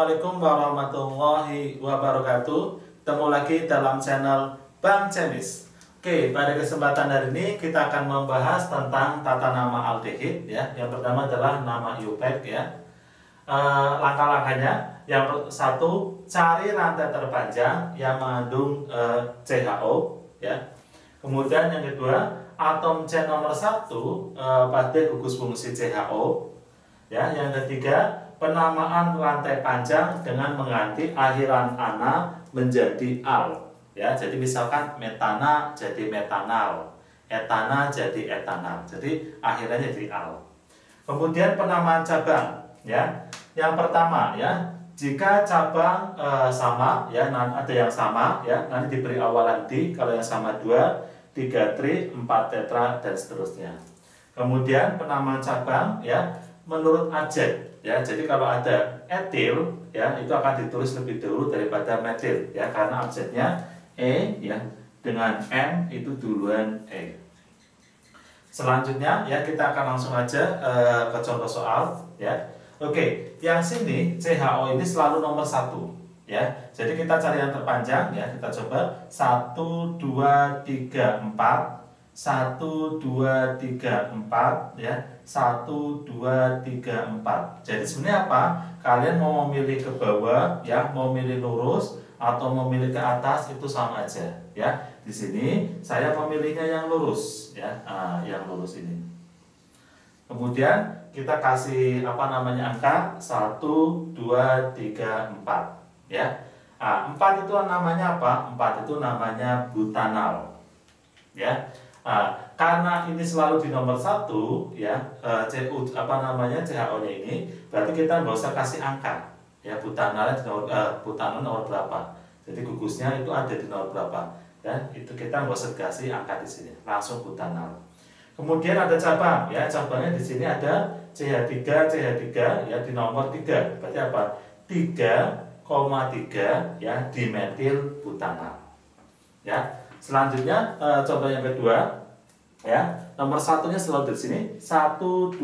Assalamualaikum warahmatullahi wabarakatuh. Ketemu lagi dalam channel Bang Cemis. Oke, pada kesempatan hari ini kita akan membahas tentang tata nama aldehid ya. Yang pertama adalah nama IUPAC ya. Langkah-langkahnya, yang satu, cari rantai terpanjang yang mengandung CHO ya. Kemudian yang kedua, atom C nomor 1 pada gugus fungsi CHO ya. Yang ketiga, penamaan rantai panjang dengan mengganti akhiran ana menjadi al ya. Jadi misalkan metana jadi metanal, etana jadi etanal, jadi akhirnya jadi al. Kemudian penamaan cabang ya. Yang pertama ya, jika cabang sama ya, ada yang sama ya, nanti diberi awalan di, kalau yang sama 2, 3 tri, 4 tetra dan seterusnya. Kemudian penamaan cabang ya menurut abjad ya. Jadi kalau ada etil ya, itu akan ditulis lebih dahulu daripada metil ya, karena abjadnya E ya, dengan M itu duluan E. Selanjutnya ya, kita akan langsung aja ke contoh soal ya. Oke, yang sini CHO ini selalu nomor 1 ya. Jadi kita cari yang terpanjang ya, kita coba 1 2 3 4 1 2 3 4 ya, 1 2 3 4. Jadi sebenarnya apa? Kalian mau memilih ke bawah ya, mau memilih lurus atau memilih ke atas itu sama aja ya. Di sini saya memilihnya yang lurus ya, yang lurus ini. Kemudian kita kasih angka 1 2 3 4 ya. 4 itu namanya apa? 4 itu namanya butanal ya. Karena ini selalu di nomor 1 ya, CHO-nya ini, berarti kita nggak usah kasih angka ya, butanalnya di nomor, butanal nomor berapa, jadi gugusnya itu ada di nomor berapa ya, itu kita nggak usah kasih angka di sini, langsung butanal. Kemudian ada cabang ya, cabangnya di sini ada CH3 ya, di nomor 3, berarti apa? 3,3 ya, dimetil butanal ya. Selanjutnya contoh yang kedua ya, nomor satunya selalu di sini 1 2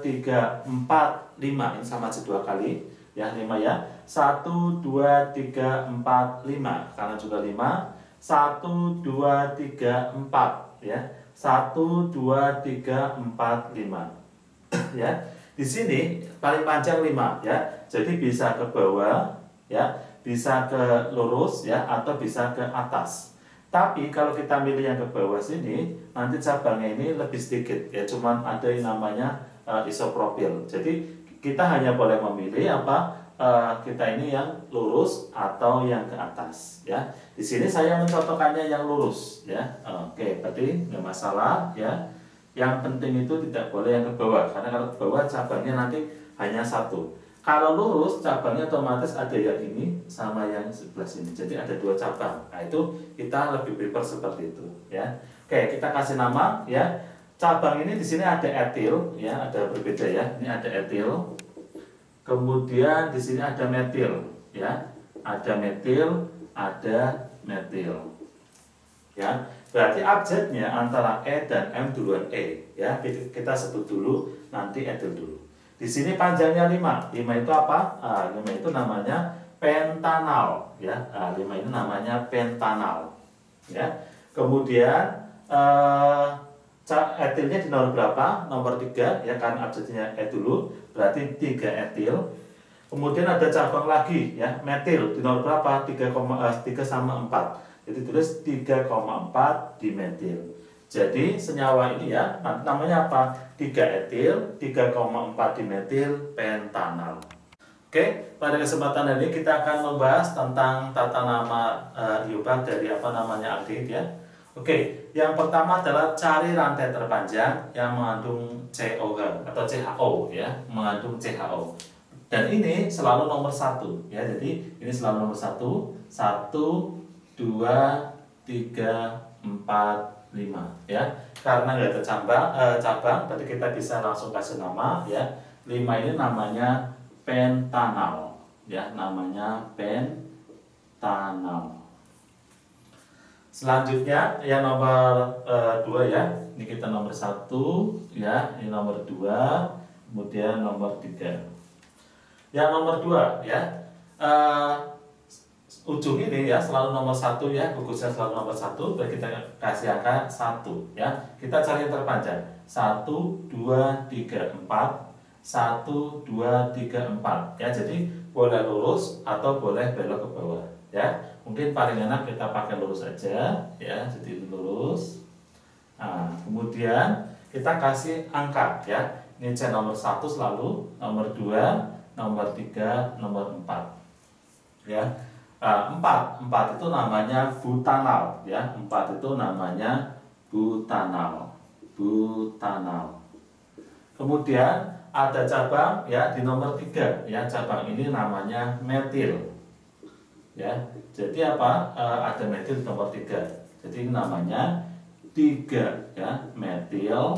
3 4 5, ini sama aja 2 kali ya, 5 ya. 1 2 3 4 5 karena juga 5. 1 2 3 4 ya. 1 2 3 4 5 ya. Di sini paling panjang 5 ya. Jadi bisa ke bawah ya, bisa ke lurus ya, atau bisa ke atas. Tapi kalau kita milih yang ke bawah sini, nanti cabangnya ini lebih sedikit ya, cuman ada yang namanya isopropil. Jadi kita hanya boleh memilih kita ini yang lurus atau yang ke atas ya. Di sini saya mencontohkannya yang lurus ya. Oke, berarti nggak masalah ya. Yang penting itu tidak boleh yang ke bawah, karena kalau ke bawah cabangnya nanti hanya 1. Kalau lurus cabangnya otomatis ada yang ini sama yang sebelah sini, jadi ada 2 cabang. Nah itu kita lebih prefer seperti itu ya. Oke, kita kasih nama ya. Cabang ini di sini ada etil ya, ada berbeda ya. Ini ada etil. Kemudian di sini ada metil ya. Ada metil, ada metil. Ya. Berarti abjadnya antara E dan M duluan E ya. Kita sebut dulu, nanti etil dulu. Di sini panjangnya 5. 5 itu apa? 5 itu namanya pentanal ya. 5 ini namanya pentanal ya. Kemudian etilnya di nomor berapa? Nomor 3 ya, karena abjadnya E dulu, berarti 3 etil. Kemudian ada cabang lagi ya, metil di nomor berapa? 3 sama 4. Jadi tulis 3,4 dimetil. Jadi senyawa ini ya, namanya apa? 3 etil, 3,4 dimetil pentanal. Oke, pada kesempatan ini kita akan membahas tentang tata nama IUPAC dari aldehid ya. Oke, yang pertama adalah cari rantai terpanjang yang mengandung COH atau CHO ya, mengandung CHO. Dan ini selalu nomor 1 ya. Jadi ini selalu nomor 1. 1 2 3 4 5 ya. Karena nggak ada cabang, berarti kita bisa langsung kasih nama ya. 5 ini namanya pentanal ya, namanya pentanal. Selanjutnya yang nomor 2 ya. Ini kita nomor 1 ya, ini nomor 2, kemudian nomor 3. Yang nomor 2 ya. eh, ujung ini ya selalu nomor 1 ya, gugusnya selalu nomor 1, berarti kita kasih angka 1 ya. Kita cari yang terpanjang. 1 2 3 4 1 2 3 4 ya. Jadi boleh lurus atau boleh belok ke bawah ya. Mungkin paling enak kita pakai lurus aja ya. Jadi lurus. Nah, kemudian kita kasih angka ya. Ini C nomor 1 selalu, nomor 2, nomor 3, nomor 4 ya. 4 itu namanya butanal ya. 4 itu namanya butanal. Kemudian ada cabang ya di nomor 3 ya. Cabang ini namanya metil ya. Jadi apa? Ada metil di nomor 3. Jadi ini namanya 3 ya, metil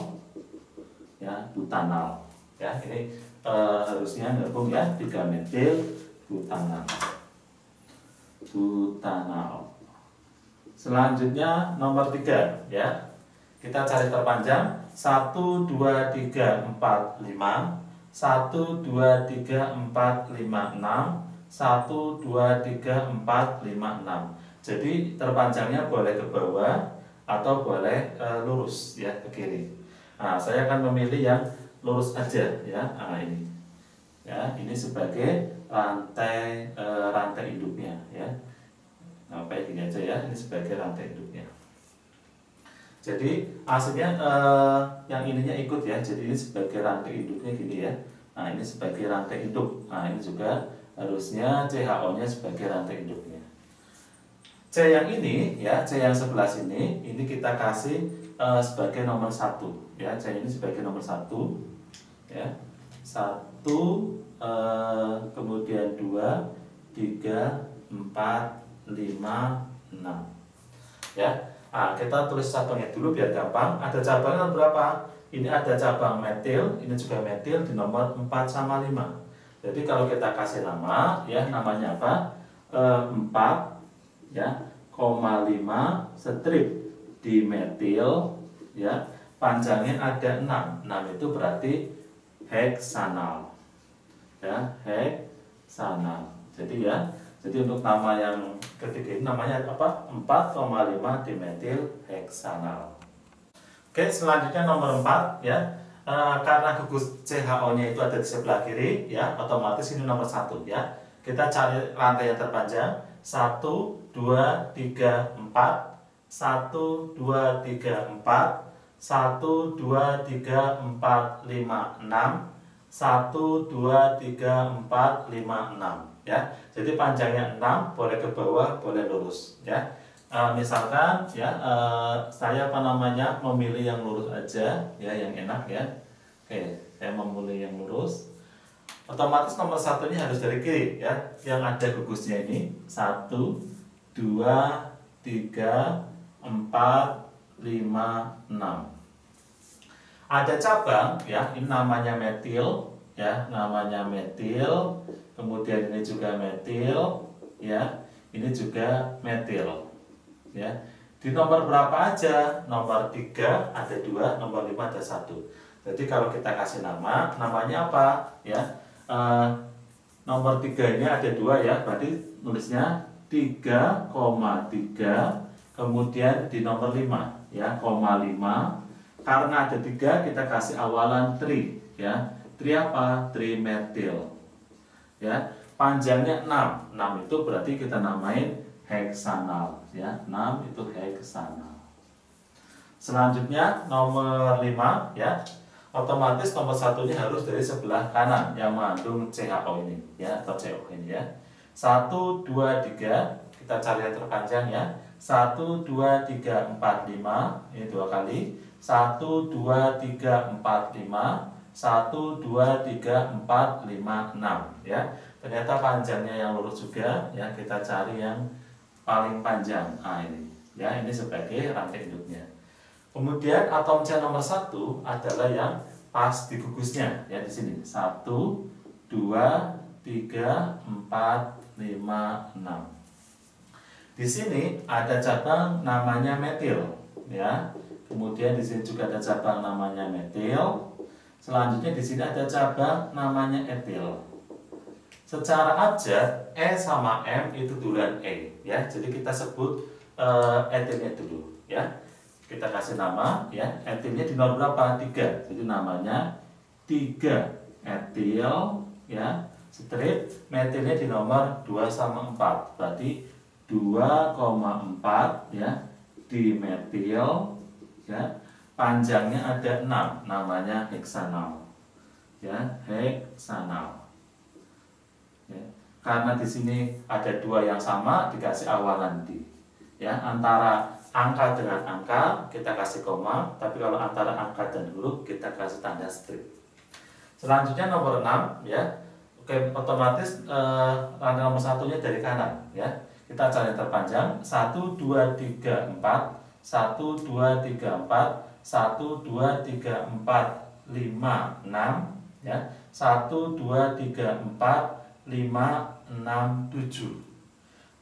ya, butanal ya. Ini harusnya gabung ya, 3 metil butanal. Selanjutnya nomor 3 ya. Kita cari terpanjang 1 2 3 4 5 1 2 3 4 5 6 1 2 3 4 5 6. Jadi terpanjangnya boleh ke bawah atau boleh lurus ya, ke kiri. Nah, saya akan memilih yang lurus aja ya. Nah, ini ya, ini sebagai rantai induknya ya. Nah, kayak gini aja ya, ini sebagai rantai induknya. Jadi aslinya yang ininya ikut ya. Jadi ini sebagai rantai induknya gini ya. Nah, ini sebagai rantai induk. Nah, ini juga harusnya CHO-nya sebagai rantai induknya. C yang ini ya, C yang sebelah sini, ini kita kasih sebagai nomor 1 ya. C ini sebagai nomor 1 ya. 1 kemudian 2 3 4 5 6 ya. Nah, kita tulis cabangnya dulu biar gampang. Ada cabangnya berapa? Ini ada cabang metil, ini juga metil di nomor 4 sama 5. Jadi kalau kita kasih nama ya, namanya apa? 4 ya, 5 strip di metil ya. Panjangnya ada 6. 6 itu berarti heksanal ya, heksanal. Jadi ya, jadi untuk nama yang ketiga ini namanya apa? 4,5 dimetil heksanal. Oke, selanjutnya nomor 4 ya. Karena gugus CHO-nya itu ada di sebelah kiri ya, otomatis ini nomor 1 ya. Kita cari rantai yang terpanjang. 1 2 3 4 1 2 3 4 1 2 3 4 5 6 1 2 3 4 5 6 ya. Jadi panjangnya 6, boleh ke bawah, boleh lurus ya. Misalkan ya, saya memilih yang lurus aja ya, yang enak ya. Oke, saya memilih yang lurus. Otomatis nomor 1 ini harus dari kiri ya, yang ada gugusnya ini 1 2 3 4 5 6. Ada cabang ya, ini namanya metil ya, namanya metil. Kemudian ini juga metil ya, ini juga metil ya. Di nomor berapa aja? Nomor 3 ada 2, nomor 5 ada 1. Jadi kalau kita kasih nama, namanya apa ya? Nomor 3 ini ada 2 ya, berarti nulisnya 3,3. Kemudian di nomor 5 ya, 5. Karena ada 3, kita kasih awalan tri ya. Tri apa? Trimetil ya. Panjangnya 6. 6 itu berarti kita namain heksanal ya. 6 itu heksanal. Selanjutnya nomor 5 ya. Otomatis nomor 1 ini harus dari sebelah kanan yang mengandung CHO ini ya, atau CO ini ya. 1 2 3, kita cari yang terpanjang ya. 1 2 3 4 5, ini 2 kali. 1 2 3 4 5, 1 2 3 4 5 6 ya. Ternyata panjangnya yang lurus juga ya, kita cari yang paling panjang. Nah, ini ya, ini sebagai rantai induknya. Kemudian atom C nomor 1 adalah yang pas di gugusnya ya, di sini 1 2 3 4 5 6. Di sini ada cabang namanya metil ya. Kemudian di sini juga ada cabang namanya metil. Selanjutnya di sini ada cabang namanya etil. secara abjad E sama M itu duluan E ya. Jadi kita sebut etilnya dulu ya. Kita kasih nama ya. Etilnya di nomor berapa? 3. Jadi namanya 3 etil ya. Strip metilnya di nomor 2 sama 4. Berarti 2,4 ya dimetil ya. Panjangnya ada 6, namanya heksanal ya, heksanal ya. Karena di sini ada 2 yang sama dikasih awalan di ya. Antara angka dengan angka kita kasih koma, tapi kalau antara angka dan huruf kita kasih tanda strip. Selanjutnya nomor 6 ya. Oke, otomatis rangka nomor 1-nya dari kanan ya. Kita cari yang terpanjang 1 2 3 4 1 2 3 4 1 2 3 4 5 6 ya. 1 2 3 4 5 6 7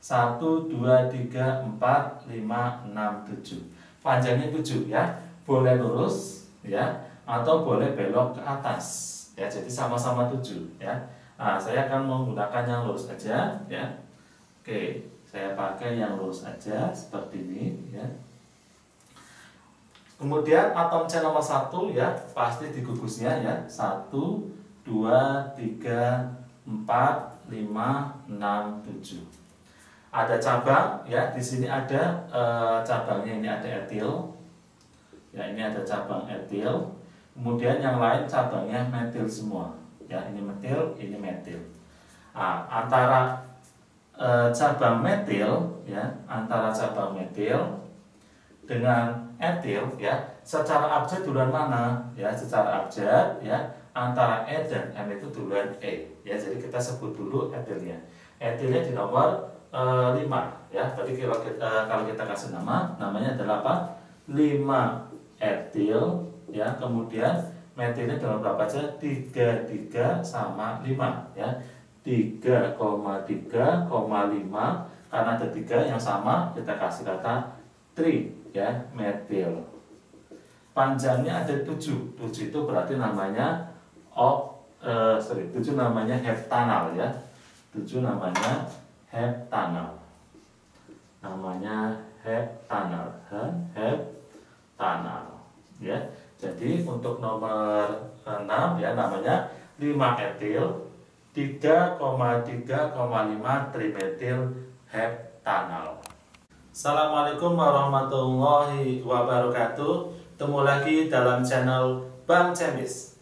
1 2 3 4 5 6 7 panjangnya 7 ya. Boleh lurus ya atau boleh belok ke atas ya. Jadi sama-sama 7 ya. Nah, saya akan menggunakan yang lurus aja ya. Oke, saya pakai yang lurus aja seperti ini ya. Kemudian atom C nomor 1 ya, pasti digugusnya ya. 1 2 3 4 5 6 7. Ada cabang ya, di sini ada cabangnya, ini ada etil. Ya, ini ada cabang etil. Kemudian yang lain cabangnya metil semua. Ya, ini metil, ini metil. Nah, antara cabang metil ya, antara cabang metil dengan etil ya, secara abjad duluan mana? Ya, secara abjad ya, antara E dan M itu duluan E ya. Jadi kita sebut dulu etilnya. Etilnya di nomor 5 ya. Berarti kalau kita kasih nama, namanya adalah apa? 5 etil ya. Kemudian metilnya dalam berapa aja? 3 sama 5 ya. 3,5 karena ada 3 yang sama kita kasih kata tri ya, metil. Panjangnya ada 7. 7 itu berarti namanya 7 namanya heptanal ya. 7 namanya heptanal. Namanya heptanal, heptanal ya. Jadi untuk nomor 6 ya, namanya 5 etil 3,5 trimetil heptanal. Assalamualaikum warahmatullahi wabarakatuh. Ketemu lagi dalam channel Bang Cemis.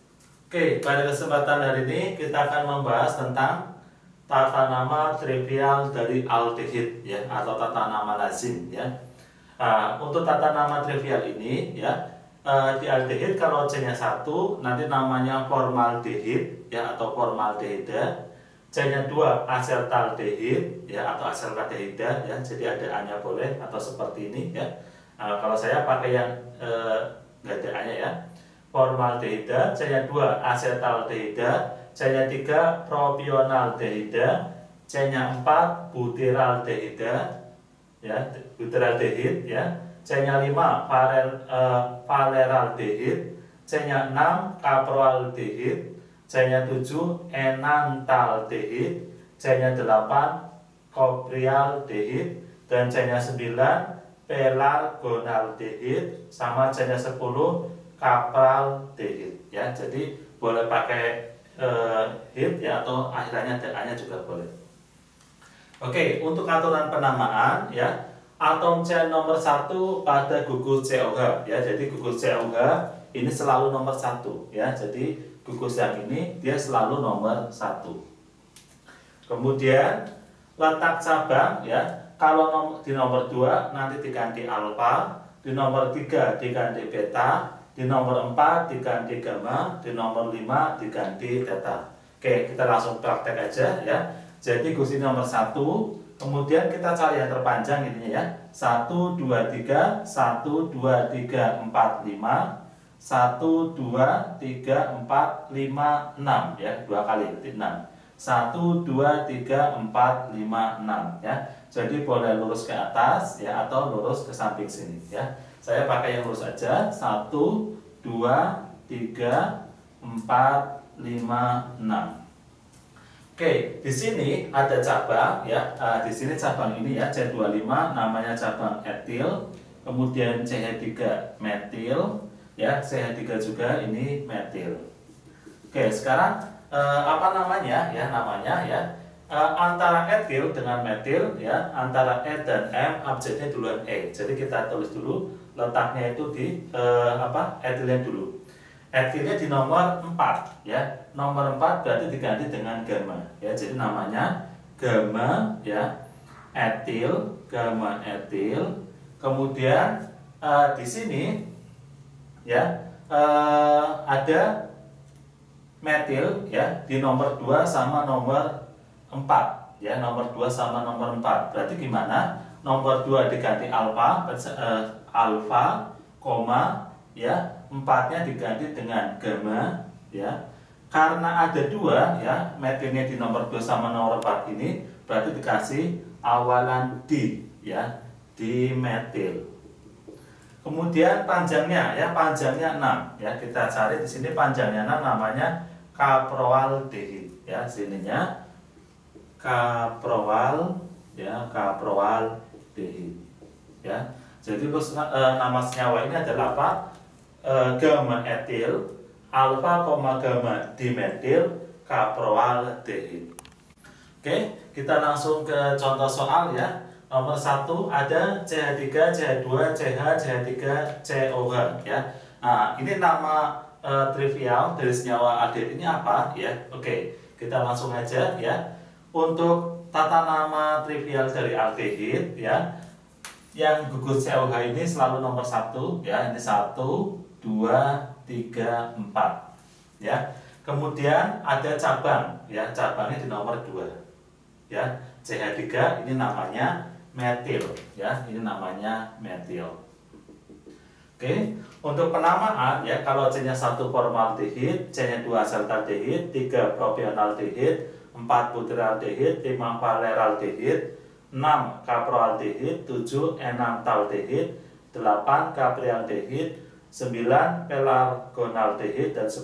Oke, pada kesempatan hari ini kita akan membahas tentang tata nama trivial dari aldehid ya, atau tata nama lazim ya. Untuk tata nama trivial ini ya, di aldehid kalau C-nya 1 nanti namanya formaldehid ya, atau formaldehida. C-nya 2 asetaldehid ya, atau asetaldehida ya. Jadi ada A-nya boleh atau seperti ini ya. Kalau saya pakai yang nggak ada A-nya ya. Formaldehida, C-nya 2 asetaldehida, C-nya 3 propionaldehida, C-nya 4 butyraldehida ya, butyraldehid ya. C-nya 5 valeraldehid, C-nya 6 caproaldehid, C-nya 7 enantaldehid, C-nya 8 coprialdehid, dan C-nya 9 pelargonaldehid, sama C-nya 10 capraldehid ya. Jadi boleh pakai hid ya, atau akhirnya ada A-nya juga boleh. Oke, untuk aturan penamaan ya, atom C nomor 1 pada gugus COH ya. Jadi gugus COH ini selalu nomor 1 ya. Jadi gugus yang ini dia selalu nomor 1. Kemudian letak cabang ya, kalau di nomor 2 nanti diganti alfa, di nomor 3 diganti beta, di nomor 4 diganti gamma, di nomor 5 diganti theta. Oke, kita langsung praktek aja ya. Jadi gugus ini nomor 1. Kemudian kita cari yang terpanjang ini ya. 1 2 3 1 2 3 4 5 1 2 3 4 5 6 ya, 2 kali berarti 6. 1 2 3 4 5 6 ya. Jadi boleh lurus ke atas ya, atau lurus ke samping sini ya. Saya pakai yang lurus aja. 1 2 3 4 5 6. Oke, di sini ada cabang ya. Di sini cabang ini ya C25 namanya cabang etil, kemudian CH3 metil ya, CH3 juga ini metil. Oke, sekarang apa namanya ya? Namanya ya antara etil dengan metil ya, antara E dan M abjadnya duluan E. Jadi kita tulis dulu letaknya itu di etilnya dulu. Etilnya di nomor 4 ya. Nomor 4 berarti diganti dengan gamma ya. Jadi namanya gamma ya. Etil, gamma etil. Kemudian di sini ya ada metil ya di nomor 2 sama nomor 4 ya. Nomor 2 sama nomor 4. Berarti gimana? Nomor 2 diganti alfa alfa, koma ya, 4-nya diganti dengan gamma ya. Karena ada 2 ya, metilnya di nomor 2 sama nomor 4 ini berarti dikasih awalan di ya, di metil. Kemudian panjangnya ya, panjangnya 6 ya. Kita cari di sini panjangnya 6 namanya kaproaldehid ya. Sininya kaproal ya, kaproaldehid ya. Jadi nama senyawa ini adalah apa? Gamma etil, alfa, gamma dimetil, kaproaldehid. Oke, kita langsung ke contoh soal ya. Nomor 1 ada CH3, CH2, CH, CH3, COH ya. Nah, ini nama trivial dari senyawa aldehid ini apa ya? Oke, kita langsung aja ya. Untuk tata nama trivial dari aldehid ya, yang gugus COH ini selalu nomor 1 ya. Ini 1, 2, 3, 4 ya. Kemudian ada cabang ya, cabangnya di nomor 2 ya. CH3 ini namanya metil ya, ini namanya metil. Oke, untuk penamaan ya, kalau C-nya 1 formaldehid, C-nya 2 asetaldehid, 3 propionaldehid, 4 butyraldehid, 5 valeraldehid, 6 kaproaldehid, 7 enantaldehid, 8 kaprialdehid, 9 pelargonaldehid, dan 10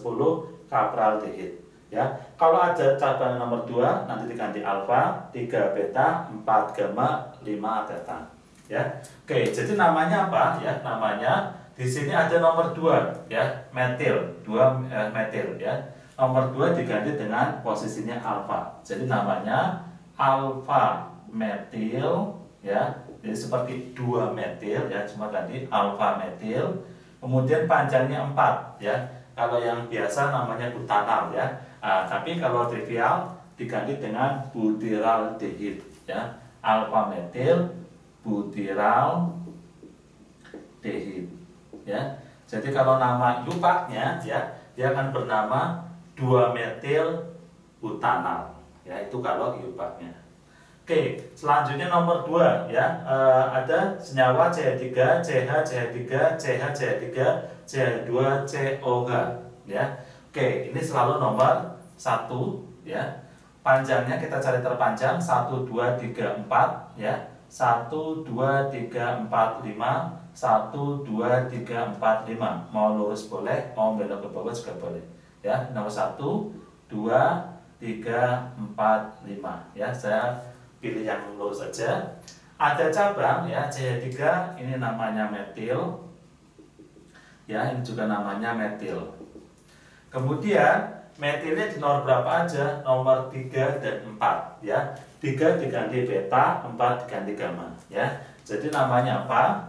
kapraldehid ya. Kalau ada cabang nomor 2 nanti diganti alfa, 3 beta, 4 gamma, 5 delta ya. Oke, jadi namanya apa ya? Namanya di sini ada nomor 2 ya, metil, 2 metil ya. Nomor 2 diganti dengan posisinya alfa. Jadi namanya alfa metil ya. Jadi seperti 2 metil ya, cuma ganti alfa metil. Kemudian panjangnya 4 ya. Kalau yang biasa namanya butanal ya. Tapi kalau trivial diganti dengan butyraldehid ya. Alfa metil butyraldehid ya. Jadi kalau nama iupaknya ya, dia akan bernama 2 metil butanal ya. Itu kalau iupaknya. Oke, selanjutnya nomor 2 ya, ada senyawa CH3, CH, CH3, CH, CH3, CH2, COH ya. Oke, ini selalu nomor 1 ya. Panjangnya kita cari terpanjang 1, 2, 3, 4 ya. 1, 2, 3, 4, 5, 1, 2, 3, 4, 5. Mau lurus boleh, mau belok ke bawah juga boleh ya. Nomor 1, 2, 3, 4, 5 ya. Saya pilih yang lurus saja. Ada cabang ya, CH3 ini namanya metil ya, ini juga namanya metil. Kemudian metilnya di nomor berapa aja? Nomor 3 dan 4 ya. 3 diganti beta, 4 diganti gamma ya. Jadi namanya apa?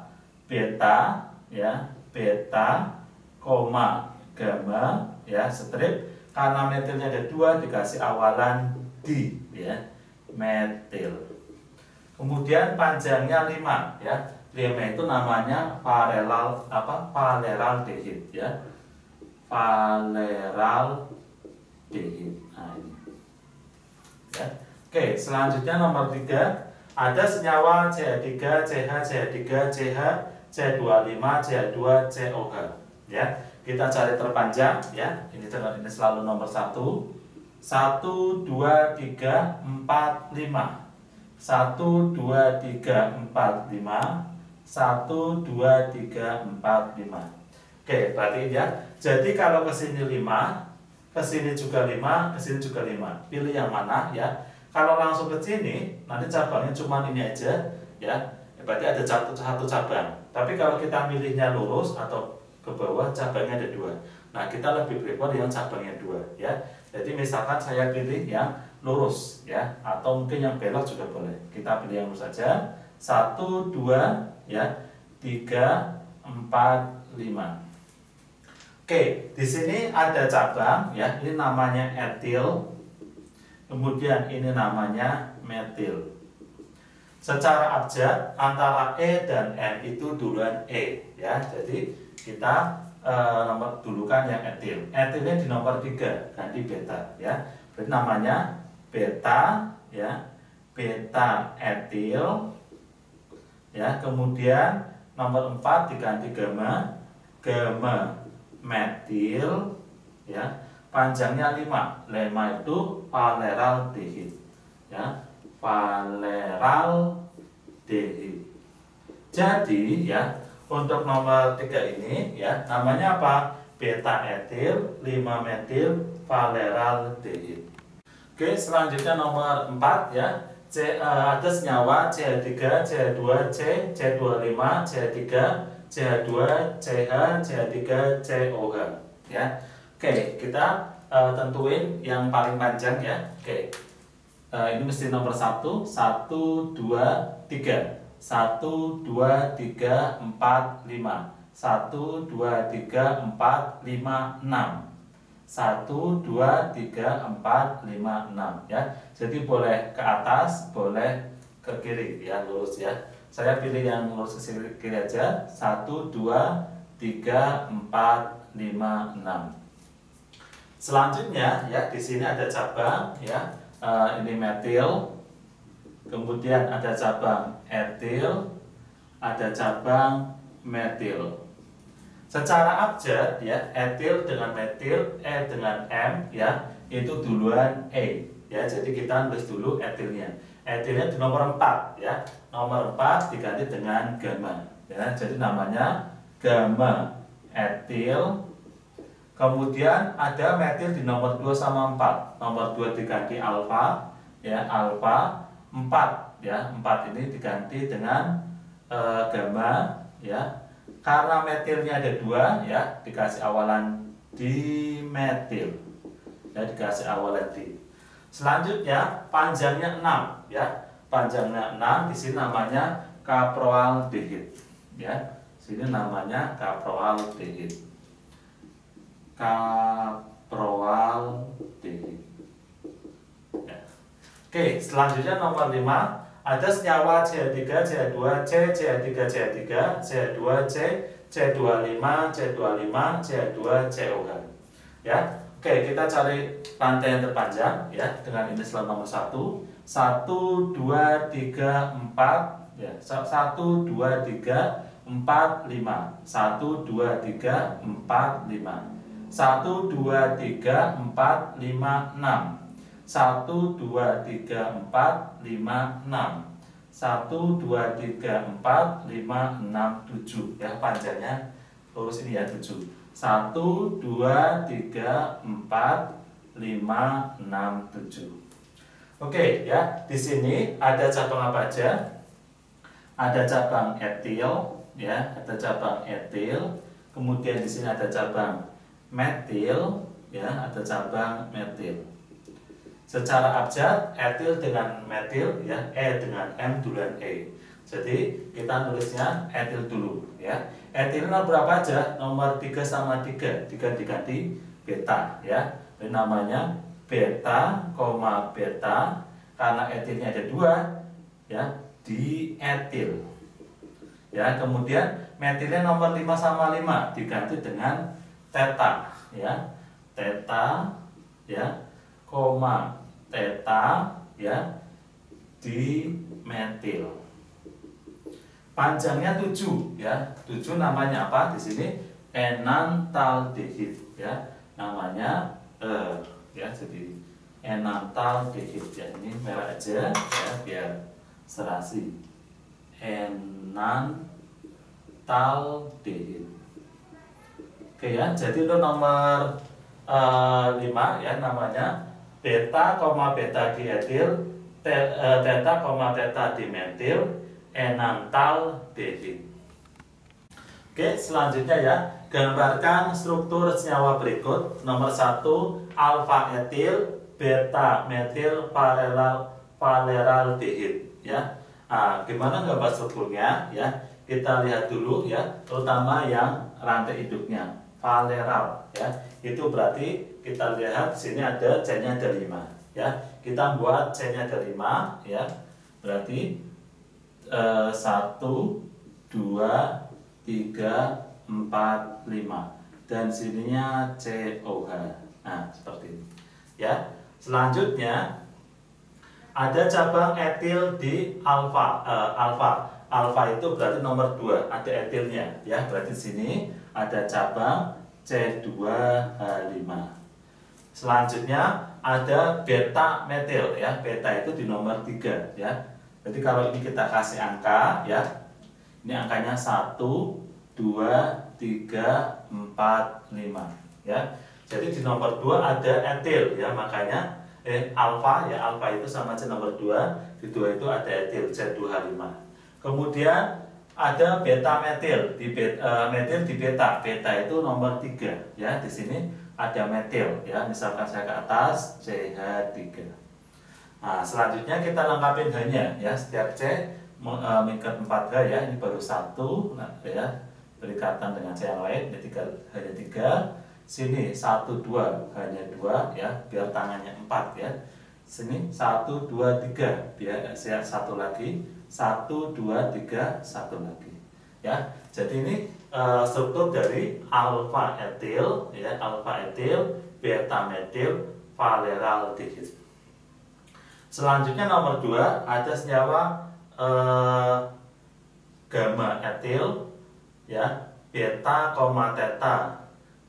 Beta ya, beta, koma, gamma ya, strip. Karena metilnya ada 2 dikasih awalan di ya, metil. Kemudian panjangnya 5 ya. 5 itu namanya valeraldehid ya. Valeraldehid. Nah, ini. Ya. Oke, selanjutnya nomor 3 ada senyawa CH3, CH, CH3, CH, C25, CH2, COH ya. Kita cari terpanjang ya. Ini selalu nomor 1. 1, 2, 3, 4, 5. 1, 2, 3, 4, 5. 1, 2, 3, 4, 5. Oke, berarti ya. Jadi kalau ke sini 5, ke sini juga 5, ke sini juga 5. Pilih yang mana ya. Kalau langsung ke sini, nanti cabangnya cuma ini aja ya. Berarti ada satu cabang. Tapi kalau kita milihnya lurus atau ke bawah, cabangnya ada 2. Nah, kita lebih prefer yang cabangnya 2 ya. Jadi misalkan saya pilih yang lurus ya, atau mungkin yang belok juga boleh. Kita pilih yang lurus saja. 1, 2 ya, 3, 4, 5. Oke, di sini ada cabang ya, ini namanya etil. Kemudian ini namanya metil. Secara abjad antara E dan M itu duluan E ya. Jadi kita nomor dulukan yang etil. Etilnya di nomor 3 ganti beta ya. Berarti namanya beta ya. Beta etil ya. Kemudian nomor 4 diganti gamma. Gamma metil ya, panjangnya 5. 5 itu valeraldehid ya, valeraldehid. Jadi ya, untuk nomor 3 ini ya, namanya apa? Beta etil 5 metil valeraldehid. Oke, selanjutnya nomor 4 ya. Ada senyawa CH3, CH2, C, C25, CH3, CH2, CH, CH3, COH ya. Oke, kita tentuin yang paling panjang ya. Oke, ini mesti nomor 1, 1, 2, 3, 1, 2, 3, 4, 5, 1, 2, 3, 4, 5, 6, 1, 2, 3, 4, 5, 6 ya. Jadi boleh ke atas, boleh ke kiri ya, lurus ya. Saya pilih yang lurus ke kiri aja. 1, 2, 3, 4, 5, 6. Selanjutnya ya, di sini ada cabang ya. Ini metil. Kemudian ada cabang etil, ada cabang metil. Secara abjad ya, etil dengan metil, E dengan M ya, itu duluan E ya. Jadi kita tulis dulu etilnya. Etilnya di nomor 4 ya. Nomor 4 diganti dengan gamma ya. Jadi namanya gamma etil. Kemudian ada metil di nomor 2 sama 4. Nomor 2 diganti alfa ya, alfa. 4 ya. 4 ini diganti dengan gamma ya. Karena metilnya ada 2 ya, dikasih awalan dimetil. Ya, dikasih awalan di. Selanjutnya panjangnya 6 ya. Panjangnya 6 di sini namanya kaproaldehid ya. Sini namanya kaproaldehid. Kaproaldehid. Ya. Oke, selanjutnya nomor 5. Ada senyawa CH3, CH2, C, CH3, CH3, CH2, C, C25, C25, CH2, COH ya. Oke, kita cari rantai yang terpanjang ya, dengan ini selalu nomor 1. 1, 2, 3, 4 ya. 1, 2, 3, 4, 5. 1, 2, 3, 4, 5. 1, 2, 3, 4, 5, 6. 1, 2, 3, 4, 5, 6. 1, 2, 3, 4, 5, 6, 7 ya, panjangnya lurus ini ya, 7. 1, 2, 3, 4, 5, 6, 7. Oke ya, di sini ada cabang apa aja? Ada cabang etil ya, ada cabang etil. Kemudian di sini ada cabang metil ya, ada cabang metil. Secara abjad etil dengan metil ya, E dengan M duluan E. Jadi kita nulisnya etil dulu ya. Etil nomor berapa aja? Nomor 3 sama 3. 3 diganti beta ya. Ini namanya beta, beta. Karena etilnya ada 2 ya, di etil. Ya, kemudian metilnya nomor 5 sama 5 diganti dengan teta ya. Teta ya, teta ya, di metil. Panjangnya 7 ya. 7 namanya apa di sini? Enantaldehid ya. Namanya ya, jadi enantaldehid ya. Ini merah aja ya biar serasi. Enantaldehid. Oke ya, jadi untuk nomor 5 ya, namanya beta, beta dietil, theta, theta dimetil, enantaldehid. Oke, selanjutnya ya, gambarkan struktur senyawa berikut. Nomor 1, alfa etil, beta metil valeraldehid ya. Nah, gimana gambar strukturnya ya? Kita lihat dulu ya, terutama yang rantai induknya, valeral ya. Itu berarti kita lihat sini ada C-nya ada 5 ya. Kita buat C-nya ada 5 ya. Berarti 1 2 3 4 5 dan sininya COH. Nah, seperti ini ya. Selanjutnya ada cabang etil di alfa. Alfa itu berarti nomor 2, ada etilnya ya. Berarti sini ada cabang C2H5. Selanjutnya ada beta metil ya. Beta itu di nomor 3 ya. Jadi kalau ini kita kasih angka ya. Ini angkanya 1 2 3 4 5 ya. Jadi di nomor 2 ada etil ya, makanya alfa ya, alfa itu sama C nomor 2, di 2 itu ada etil C2H5. Kemudian ada beta metil, metil di beta. Beta itu nomor 3 ya. Di sini ada metil ya. Misalkan saya ke atas CH3. Nah, selanjutnya kita lengkapin H-nya ya. Setiap C mengikat 4H ya. Ini baru 1 nah, ya. Berikatan dengan C yang lain, ini hanya 3. Sini 1 2 hanya 2 ya, biar tangannya 4 ya. Sini 1 2 3 biar saya 1 lagi, 1 2 3 1 lagi ya. Jadi ini struktur dari alfa etil ya, alfa etil, beta metil, valeraldehid. Selanjutnya nomor 2 ada senyawa gamma etil ya, beta, theta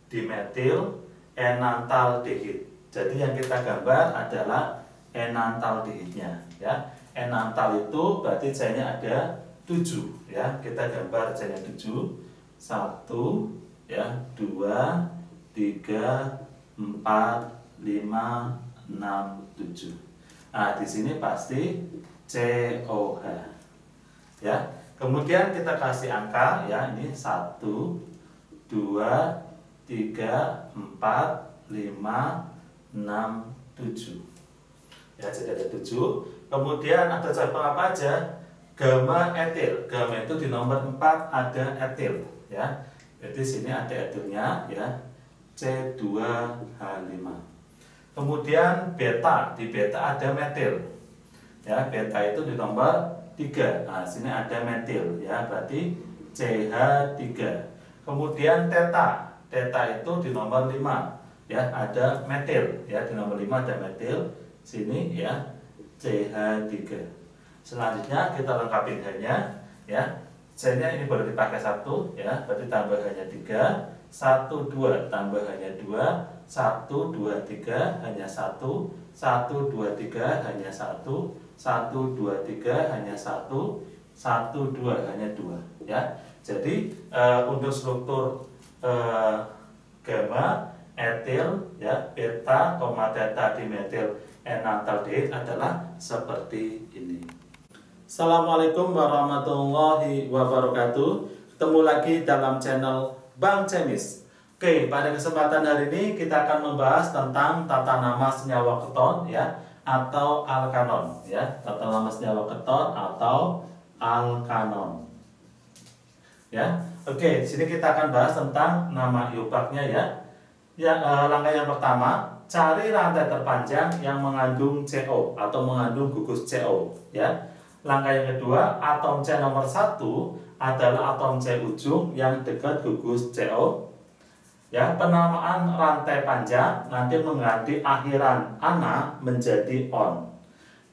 dimetil enantaldehid. Jadi yang kita gambar adalah enantaldehidnya ya. Enantal itu berarti C-nya ada 7 ya. Kita gambar C-nya 7. 1 ya, 2 3 4 5 6 7. Nah, di sini pasti COH ya. Kemudian kita kasih angka ya, ini 1 2 3 4 5 6 7 ya, jadi ada 7. Kemudian ada cabang apa aja? Gamma etil. Gamma itu di nomor 4 ada etil ya. Jadi sini ada etilnya ya, C2H5. Kemudian beta, di beta ada metil ya. Beta itu di nomor 3. Nah, sini ada metil ya, berarti CH3. Kemudian theta. Theta itu di nomor 5 ya, ada metil ya, di nomor 5 ada metil. Sini ya, CH3. Selanjutnya kita lengkapi H-nya ya. C-nya ini baru dipakai 1 ya, berarti tambah hanya 3. 1 2 tambah hanya 2. 1 2 3 hanya 1. 1 2 3 hanya 1. 1 2 3 hanya 1. 1 2 hanya 2 ya. Jadi untuk struktur gamma etil ya, beta, theta dimetil enantaldehid adalah seperti ini. Assalamualaikum warahmatullahi wabarakatuh. Ketemu lagi dalam channel Bang Cemis. Oke, pada kesempatan hari ini kita akan membahas tentang tata nama senyawa keton ya, atau alkanon ya. Tata nama senyawa keton atau alkanon ya. Oke, di sini kita akan bahas tentang nama iupaknya ya. Langkah yang pertama, cari rantai terpanjang yang mengandung CO atau mengandung gugus CO ya. Langkah yang kedua, atom C nomor 1 adalah atom C ujung yang dekat gugus CO ya. Penamaan rantai panjang nanti mengganti akhiran ana menjadi on,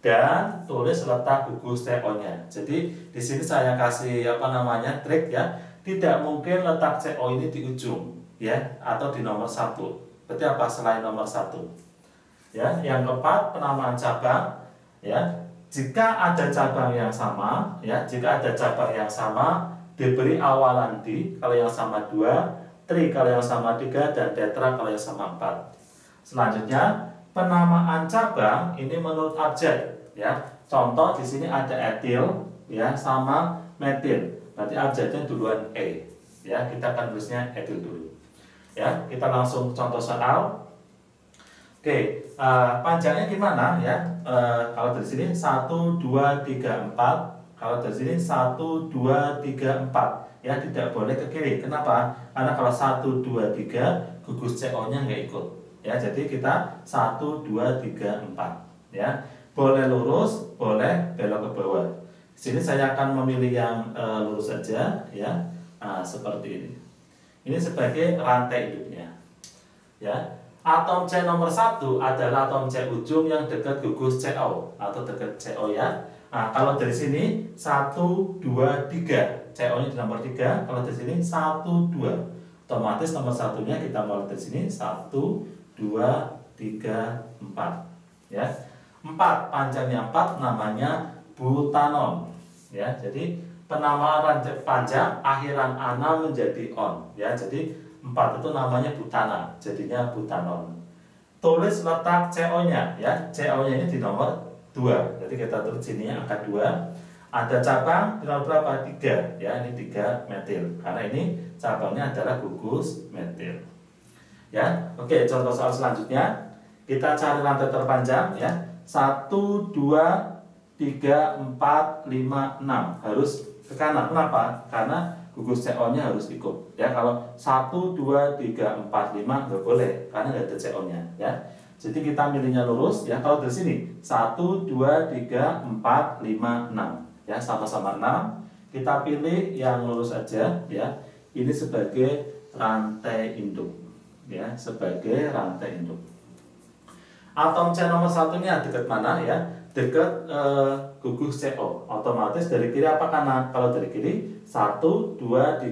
dan tulis letak gugus CO-nya. Jadi di sini saya kasih trik ya. Tidak mungkin letak CO ini di ujung ya, atau di nomor 1. Berarti apa selain nomor 1? Ya, yang keempat, penamaan cabang ya. Jika ada cabang yang sama ya, jika ada cabang yang sama diberi awalan di, kalau yang sama 2, tri kalau yang sama 3 dan tetra kalau yang sama 4. Selanjutnya, penamaan cabang ini menurut abjad ya. Contoh di sini ada etil ya sama metil. Berarti abjadnya duluan E. Ya, kita akan tulisnya etil dulu. Ya, kita langsung contoh soal. Oke, panjangnya gimana ya? Kalau dari sini 1 2 3 4. Kalau dari sini 1 2 3 4. Ya, tidak boleh ke kiri. Kenapa? Karena kalau 1 2 3 gugus CO-nya nggak ikut. Ya, jadi kita 1 2 3 4. Ya, boleh lurus, boleh belok ke bawah. Di sini saya akan memilih yang lurus saja ya. Seperti ini. Ini sebagai rantai hidupnya. Ya. Atom C nomor 1 adalah atom C ujung yang dekat gugus CO atau dekat CO ya. Nah, kalau dari sini 1 2 3, CO-nya di nomor 3, kalau dari sini 1 2. Otomatis nomor satunya kita mulai dari sini 1 2 3 4 ya. 4 panjangnya 4 namanya butanon ya. Jadi penamaan panjang akhiran ana menjadi on ya. Jadi 4 itu namanya butana, jadinya butanon. Tulis letak CO-nya ya. CO-nya ini di nomor 2. Jadi kita tulis sini angka 2. Ada cabang di nomor berapa? 3 ya. Ini 3 metil. Karena ini cabangnya adalah gugus metil. Ya. Oke, contoh soal selanjutnya. Kita cari rantai terpanjang ya. 1 2 3 4 5 6 harus ke kanan. Kenapa? Karena gugus CO-nya harus ikut ya. Kalau 1 2 3 4 5 nggak boleh karena nggak ada CO-nya ya. Jadi kita milihnya lurus ya. Kalau dari sini 1 2 3 4 5 6 ya, sama-sama 6. Kita pilih yang lurus aja ya. Ini sebagai rantai induk ya, sebagai rantai induk. Atom C nomor 1-nya dekat mana ya? Dekat gugus CO. Otomatis dari kiri apa kanan? Kalau dari kiri 1 2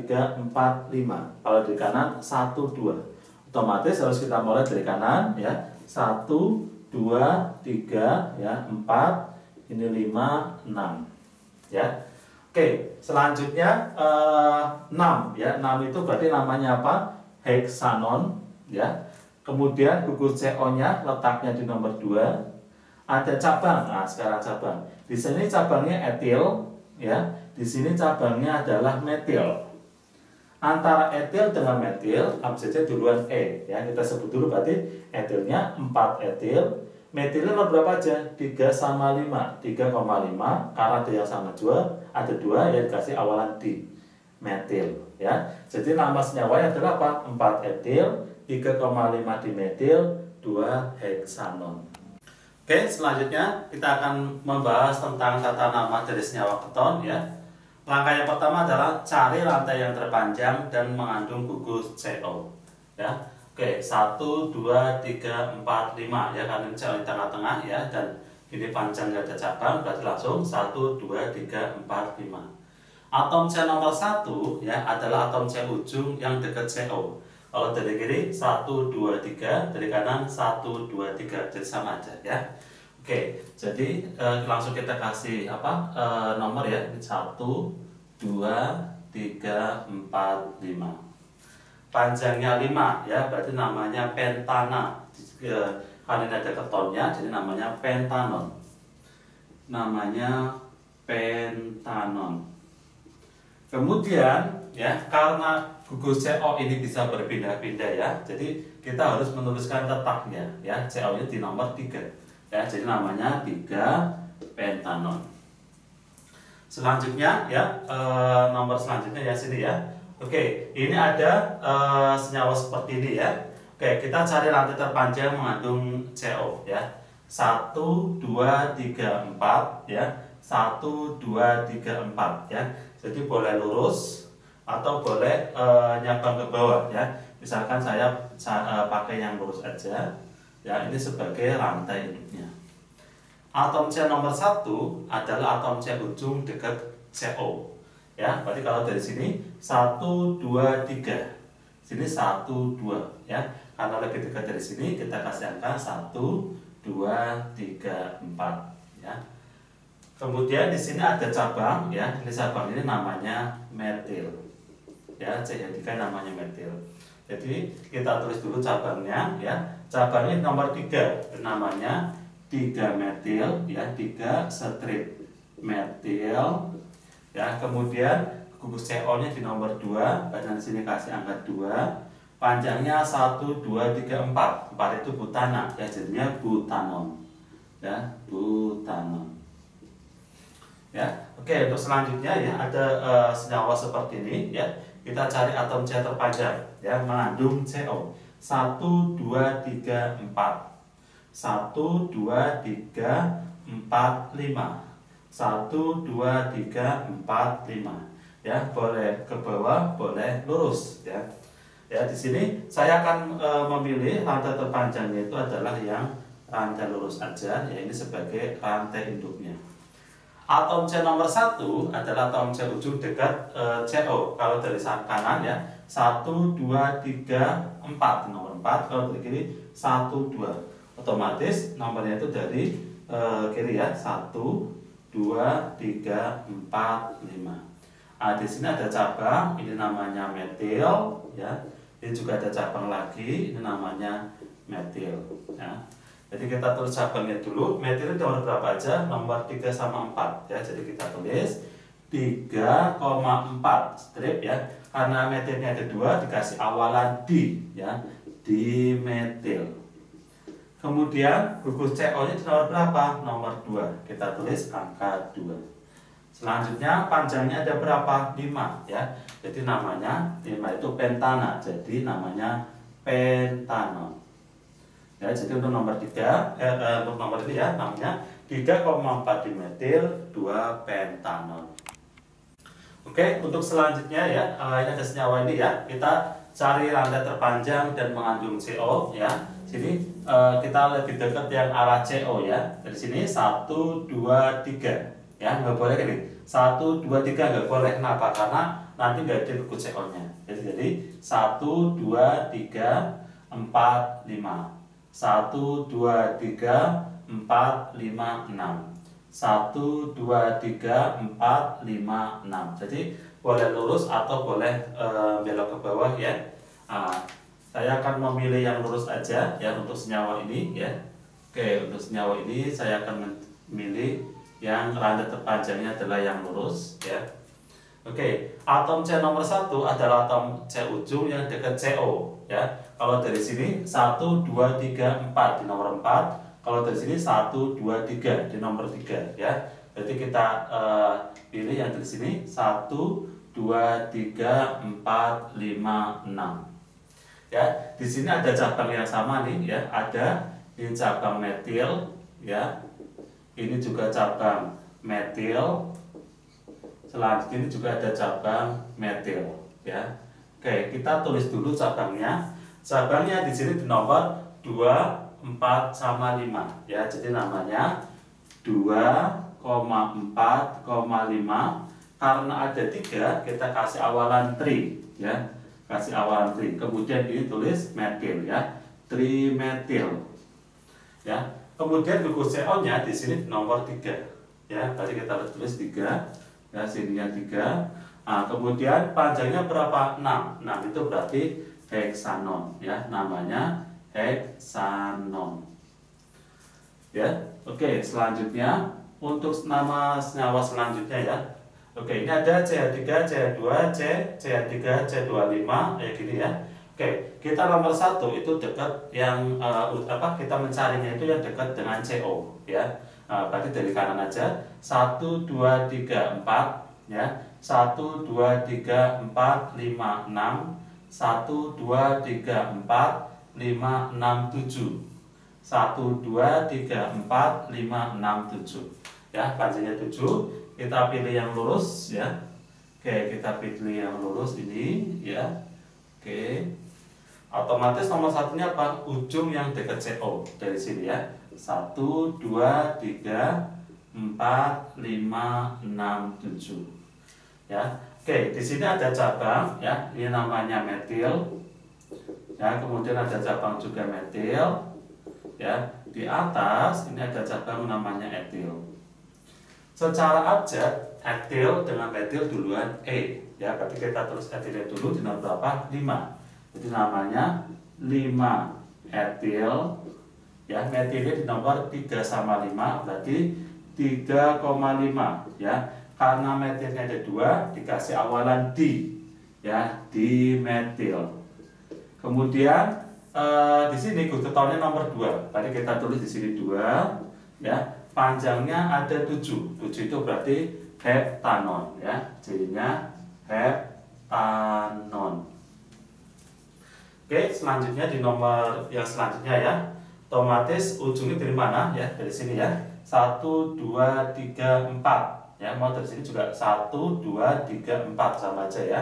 3 4 5. Kalau dari kanan 1 2. Otomatis harus kita mulai dari kanan ya. 1 2 3 ya, 4 ini 5 6 ya. Oke, selanjutnya 6 ya. 6 itu berarti namanya apa? Heksanon ya. Kemudian gugus CO-nya letaknya di nomor 2. Ada cabang. Nah, sekarang cabang. Di sini cabangnya etil ya. Di sini cabangnya adalah metil. Antara etil dengan metil, abjadnya duluan E ya. Kita sebut dulu berarti etilnya 4 etil. Metilnya nomor berapa aja? 3 sama 5. 3,5 karena ada yang sama 2, ada 2 yang dikasih awalan di metil ya. Jadi nama senyawanya adalah apa? 4 etil, 3,5 dimetil, 2 heksanon. Oke, selanjutnya kita akan membahas tentang tata nama dari senyawa keton ya. Langkah yang pertama adalah cari rantai yang terpanjang dan mengandung gugus CO ya. Oke, 1 2 3 4 5 ya, karena CO di tengah-tengah ya, dan ini panjang gak ada cabang, berarti langsung 1 2 3 4 5. Atom C nomor 1 ya adalah atom C ujung yang dekat CO. Kalau dari kiri 1 2 3, dari kanan 1 2 3, jadi sama aja ya. Oke, jadi langsung kita kasih apa nomor ya. 1 2 3 4 5. Panjangnya 5 ya, berarti namanya pentana. Karena ini ada ketonnya, jadi namanya pentanon. Namanya pentanon. Kemudian ya, karena gugus CO ini bisa berpindah-pindah ya, jadi kita harus menuliskan letaknya ya. CO-nya di nomor 3 ya, jadi namanya 3 pentanon. Selanjutnya ya, nomor selanjutnya ya sini ya. Oke, ini ada senyawa seperti ini ya. Oke, kita cari rantai terpanjang mengandung CO ya. 1 2 3 4 ya. 1 2 3 4 ya. Jadi boleh lurus atau boleh nyabang ke bawah ya. Misalkan saya pakai yang lurus aja ya. Ini sebagai rantai induknya. Atom C nomor 1 adalah atom C ujung dekat CO ya. Berarti kalau dari sini 1 2 3, sini 1 2 ya. Karena lebih dekat dari sini, kita kasih angka 1 2 3 4 ya. Kemudian di sini ada cabang ya. Ini cabang ini namanya metil ya, CH3 namanya metil. Jadi kita tulis dulu cabangnya ya. Cabangnya nomor 3 namanya 3 metil ya, 3 strip metil ya. Kemudian gugus CO-nya di nomor 2, dan di sini kasih angka 2. Panjangnya 1 2 3 4. 4 itu butana ya, jadinya butanon. Ya, butanon. Ya, oke, untuk selanjutnya ya ada senyawa seperti ini ya. Kita cari atom C terpanjang ya, mengandung CO. 1 2 3 4. 1 2 3 4 5. 1 2 3 4 5. Ya, boleh ke bawah, boleh lurus ya. Ya, di sini saya akan memilih rantai terpanjangnya itu adalah yang rantai lurus aja ya, ini sebagai rantai induknya. Atom C nomor 1 adalah atom C ujung dekat CO. Kalau dari kanan ya 1 2 3 4 nomor 4, kalau dari kiri 1 2. Otomatis nomornya itu dari kiri ya, 1 2 3 4 5. Nah, di sini ada cabang, ini namanya metil ya. Ini juga ada cabang lagi, ini namanya metil ya. Jadi kita tulis cabangnya dulu. Metil itu nomor berapa aja? Nomor 3 sama 4 ya. Jadi kita tulis 3,4 strip ya. Karena metilnya ada 2, dikasih awalan di ya, di metil. Kemudian gugus CO-nya di nomor berapa? Nomor 2. Kita tulis angka 2. Selanjutnya panjangnya ada berapa? 5 ya. Jadi namanya 5 itu pentana. Jadi namanya pentanon. Ya, jadi untuk nomor 3 untuk nomor ini ya namanya 3,4 dimetil 2 pentanon. Oke, untuk selanjutnya ya ini ada senyawa ini ya. Kita cari rantai terpanjang dan mengandung CO ya. Sini kita lebih dekat yang arah CO ya. Dari sini 1 2 3. Ya, nggak boleh gini 1 2 3, nggak boleh. Kenapa? Karena nanti nggak ada gugus CO-nya. Jadi 1 2 3 4 5. 1 2 3 4 5 6. 1 2 3 4 5 6. Jadi boleh lurus atau boleh belok ke bawah ya. Saya akan memilih yang lurus aja ya untuk senyawa ini ya. Oke, untuk senyawa ini saya akan memilih yang rantai terpanjangnya adalah yang lurus ya. Oke, atom C nomor 1 adalah atom C ujung yang dekat CO ya. Kalau dari sini 1 2 3 4 di nomor 4. Kalau dari sini 1 2 3 di nomor 3 ya. Berarti kita pilih yang dari sini 1 2 3 4 5 6. Ya, di sini ada cabang yang sama nih ya. Ada ini cabang metil ya. Ini juga cabang metil. Selanjutnya ini juga ada cabang metil ya. Oke, kita tulis dulu cabangnya. Cabangnya di sini di nomor 2 4 sama 5 ya. Jadi namanya 2,4,5. Karena ada 3, kita kasih awalan tri ya. Kasih awalan tri. Kemudian ini tulis metil ya. Trimetil. Ya. Kemudian gugus CO-nya di sini nomor 3 ya. Tadi kita tulis 3 ya, sininya 3. Nah, kemudian panjangnya berapa? 6. 6 itu berarti heksanon ya, namanya heksanon. Ya. Oke, selanjutnya untuk nama senyawa selanjutnya ya. Oke, ini ada CH3, CH2, CH3, C25 kayak gini ya. Oke, kita nomor 1 itu dekat yang kita mencarinya itu yang dekat dengan CO ya. Berarti dari kanan aja 1 2 3 4 ya. 1 2 3 4 5 6. 1 2 3 4 5 6 7. 1 2 3 4 5 6 7. Ya, panjangnya 7. Kita pilih yang lurus ya. Oke, kita pilih yang lurus ini ya. Oke. Otomatis nomor satunya apa? Ujung yang dekat CO dari sini ya. 1 2 3 4 5 6 7 ya. Oke, di sini ada cabang ya. Ini namanya metil. Ya, kemudian ada cabang juga metil. Ya, di atas ini ada cabang namanya etil. Secara abjad etil dengan metil duluan E. Ya, berarti kita tulis etilnya dulu di nomor berapa? 5. Jadi namanya 5 etil. Ya, metilnya di nomor 3 sama 5 berarti 3,5 ya. Karena metilnya ada 2 dikasih awalan di. Ya, dimetil. Kemudian di sini ketonnya nomor 2. Tadi kita tulis di sini 2 ya. Panjangnya ada 7. 7 itu berarti heptanon ya. Jadinya heptanon. Oke, selanjutnya di nomor yang selanjutnya ya. Otomatis ujungnya dari mana ya? Dari sini ya. 1 2 3 4. Ya, mau dari sini juga 1 2 3 4 sama aja ya.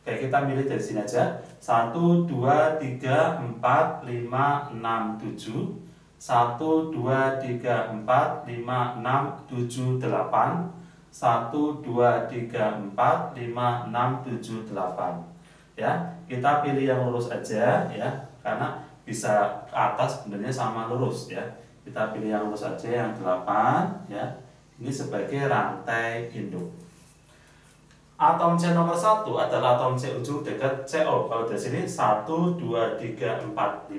Oke, kita milih dari sini aja. 1 2 3 4 5 6 7. 1 2 3 4 5 6 7 8. 1 2 3 4 5 6 7 8. Ya, kita pilih yang lurus aja ya, karena bisa ke atas sebenarnya sama lurus ya. Kita pilih yang lurus aja yang 8 ya. Ini sebagai rantai induk. Atom C nomor 1 adalah atom C ujung dekat CO. Kalau dari sini 1 2 3 4 5.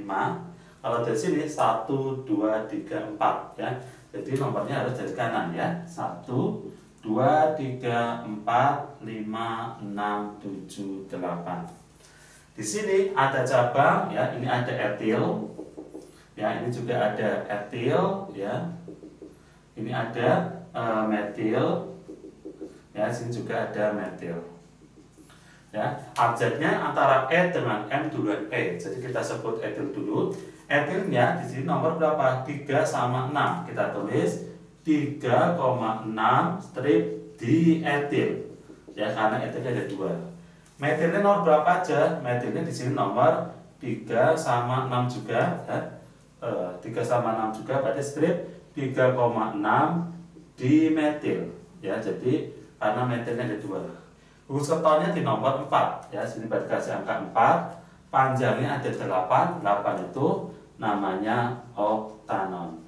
Kalau dari sini 1 2 3 4 ya. Jadi nomornya harus dari kanan ya. 1 2 3 4 5 6 7 8. Di sini ada cabang ya, ini ada etil. Ya, ini juga ada etil ya. Ini ada metil. Ya, sini juga ada metil. Ya, abjadnya antara E dengan M duluan E. Jadi kita sebut etil dulu. Etilnya di sini nomor berapa? 3 sama 6. Kita tulis 3,6 strip dietil. Ya, karena etilnya ada 2. Metilnya nomor berapa aja? Metilnya di sini nomor 3 sama 6 juga ya. 3 sama 6 juga berarti strip 3,6 dimetil. Ya, jadi karena metilnya ada 2. Gugus ketonnya di nomor 4 ya. Sini berarti kasih angka 4. Panjangnya ada 8. 8 itu namanya oktanon.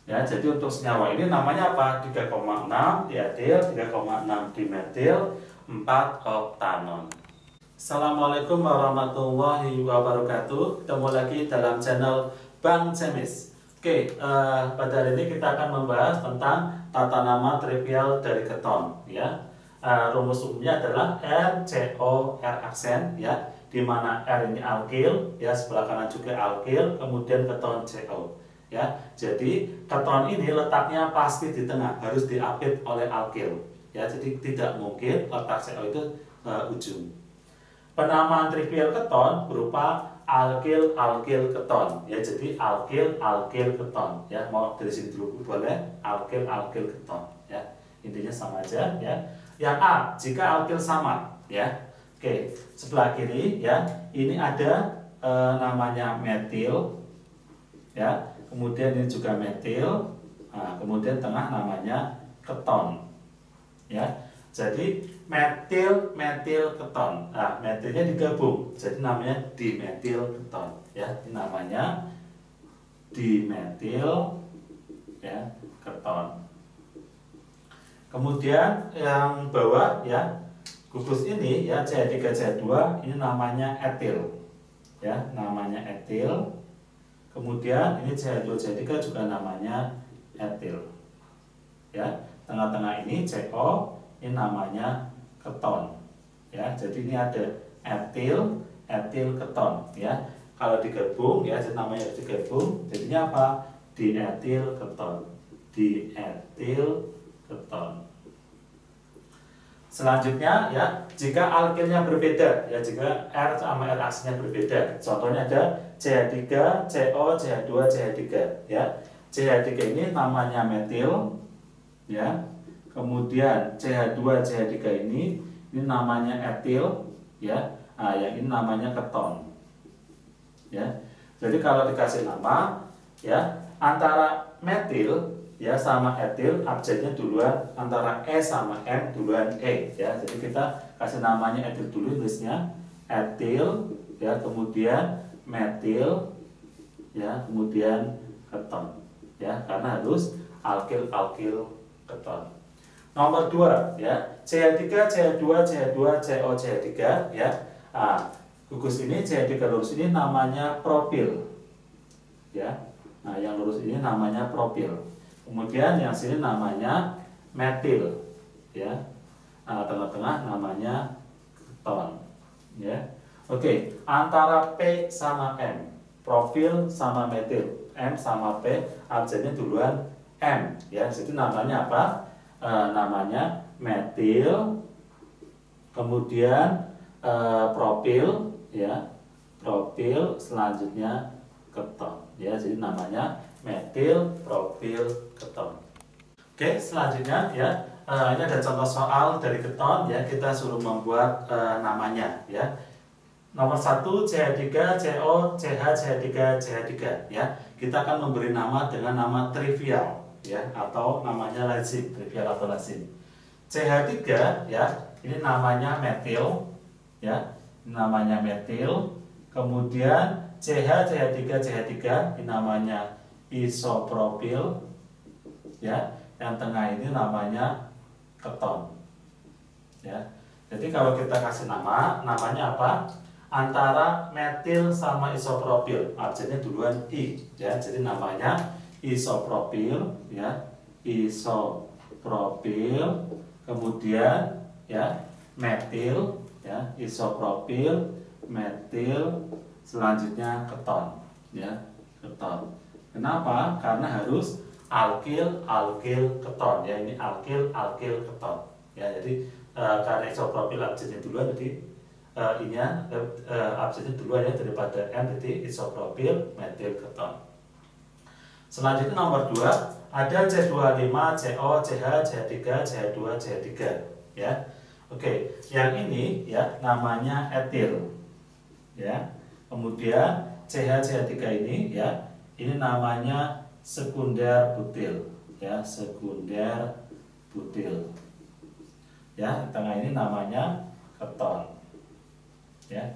Ya, jadi untuk senyawa ini namanya apa? 3,6 dietil, 3,6 dimetil, 4 oktanon. Assalamualaikum warahmatullahi wabarakatuh. Ketemu lagi dalam channel Bang Cemis. Oke, pada hari ini kita akan membahas tentang tata nama trivial dari keton. Ya, rumus umumnya adalah RCO R aksen ya, di mana R ini alkil, ya sebelah kanan juga alkil, kemudian keton CO. Ya, jadi keton ini letaknya pasti di tengah, harus diapit oleh alkil. Ya, jadi tidak mungkin letak CO itu ujung. Penamaan trivial keton berupa alkil keton. Ya, jadi alkil keton. Ya, mau dari sini dulu boleh alkil keton. Ya, intinya sama aja. Ya, yang A jika alkil samar. Ya, oke sebelah kiri ya, ini ada namanya metil. Ya. Kemudian ini juga metil, nah, kemudian tengah namanya keton, ya. Jadi metil keton, nah metilnya digabung, jadi namanya dimetil keton, ya. Ini namanya dimetil, ya keton. Kemudian yang bawah ya, gugus ini ya CH3 CH2 ini namanya etil, ya namanya etil. Kemudian ini CH2 CH3 juga namanya etil. Ya, tengah-tengah ini CO, ini namanya keton. Ya, jadi ini ada etil keton. Ya, kalau digabung ya, namanya harus digabung. Jadinya apa? Dietil keton. Dietil keton. Selanjutnya ya, jika alkilnya berbeda ya, jika R sama R aksennya berbeda. Contohnya ada CH3, CO, CH2, CH3 ya. CH3 ini namanya metil ya. Kemudian CH2, CH3 ini namanya etil ya. Nah, yang ini namanya keton. Ya. Jadi kalau dikasih nama ya, antara metil ya sama etil abjadnya duluan, antara E sama M duluan E ya. Jadi kita kasih namanya etil dulu, tulisnya etil ya, kemudian metil ya, kemudian keton ya, karena harus alkil keton. Nomor 2 ya, CH3, CH2, CH2, CO, CH3 ya. Nah, gugus ini CH3 lurus ini namanya propil. Ya. Nah, yang lurus ini namanya propil. Kemudian yang sini namanya metil ya. Nah, tengah-tengah namanya keton ya. Oke, antara P sama M, profil sama metil, M sama P, abjadnya duluan M ya. Jadi namanya apa? Namanya metil, kemudian propil ya. Propil, selanjutnya keton ya. Jadi namanya metil, propil, keton. Oke, selanjutnya ya, ini ada contoh soal dari keton ya. Kita suruh membuat namanya ya. Nomor 1 CH3, CO, CH, CH3, CH3 ya. Kita akan memberi nama dengan nama trivial ya, atau namanya lazim, trivial atau lazim. CH3 ya, ini namanya metil ya. Ini namanya metil. Kemudian CH, CH3, CH3 ini namanya isopropil ya. Yang tengah ini namanya keton ya. Jadi kalau kita kasih nama, namanya apa? Antara metil sama isopropil, abjadnya duluan I ya. Jadi namanya isopropil ya, isopropil. Kemudian ya metil ya, isopropil, metil, selanjutnya keton ya, keton. Kenapa? Karena harus alkil, alkil, keton ya. Ini alkil, alkil, keton ya. Jadi karena isopropil abjadnya duluan, jadi abjadnya duluan ya daripada M, jadi isopropil, metil, keton. Selanjutnya nomor 2 ada C25, CO, CH, CH3, CH2, CH3 ya. Oke, yang ini ya namanya etil ya. Kemudian CH, CH3 ini ya, ini namanya sekunder butil ya, sekunder butil ya. Tengah ini namanya keton ya.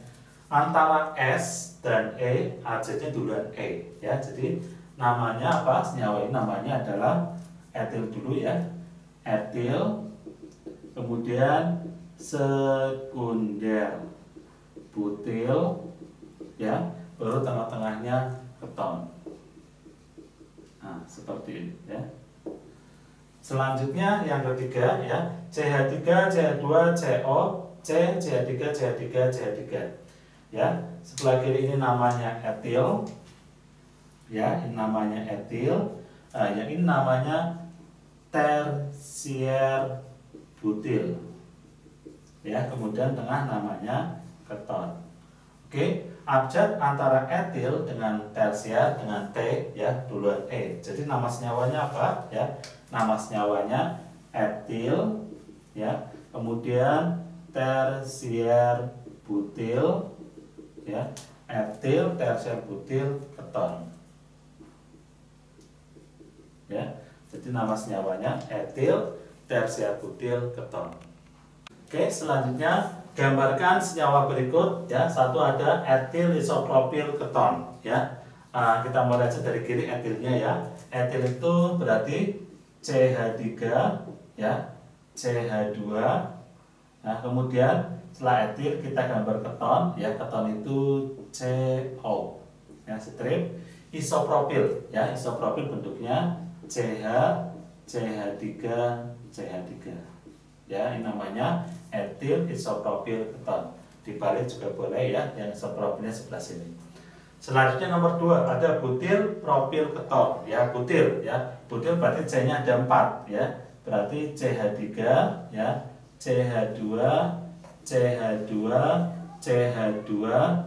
Antara S dan E, abjadnya duluan E ya. Jadi namanya apa? Senyawa ini namanya adalah etil dulu ya, etil. Kemudian sekunder butil ya, baru tengah-tengahnya keton. Nah, seperti ini ya. Selanjutnya yang ketiga ya, CH3, CH2, CO, C, CH3, CH3, CH3 ya. Sebelah kiri ini namanya etil ya, ini namanya etil. Yang ini namanya tersier butil ya. Kemudian tengah namanya keton. Oke, abjad antara etil dengan tersier dengan T ya, duluan E. Jadi nama senyawanya apa ya? Nama senyawanya etil ya. Kemudian tersier butil ya, etil, tersier butil, keton ya. Jadi nama senyawanya etil, tersier butil, keton. Oke, selanjutnya gambarkan senyawa berikut ya. Satu ada etil isopropil keton ya. Kita mulai aja dari kiri etilnya ya. Etil itu berarti CH3 ya, CH2. Nah, kemudian setelah etil kita gambar keton ya. Keton itu CO ya, strip. Isopropil ya, isopropil bentuknya CH, CH3, CH3 ya. Ini namanya etil isopropil keton. Dibalik juga boleh ya, yang isopropilnya sebelah sini. Selanjutnya nomor 2 ada butil propil keton ya. Butil ya, butil berarti C-nya ada 4 ya. Berarti CH3 ya, CH2, CH2, CH2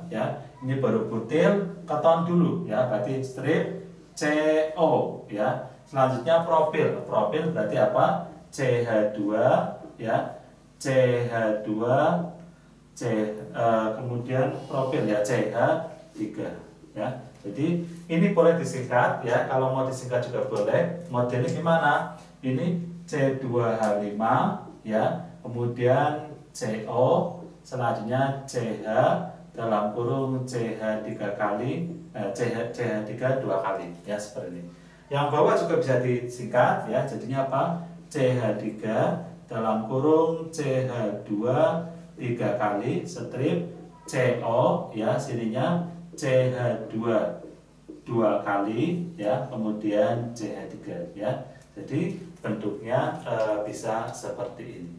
ya. Ini baru butil, keton dulu ya, berarti strip CO ya. Selanjutnya propil. Propil berarti apa? CH2 ya, CH2, kemudian propil ya, CH3 ya. Jadi ini boleh disingkat ya, kalau mau disingkat juga boleh. Modelnya gimana? Ini C2H5 ya, kemudian CO, selanjutnya CH dalam kurung CH3 kali, CH3 2 kali ya, seperti ini. Yang bawah juga bisa disingkat ya, jadinya apa? CH3 dalam kurung CH2 3 kali strip CO ya, sininya CH2 2 kali ya, kemudian CH3 ya. Jadi bentuknya bisa seperti ini.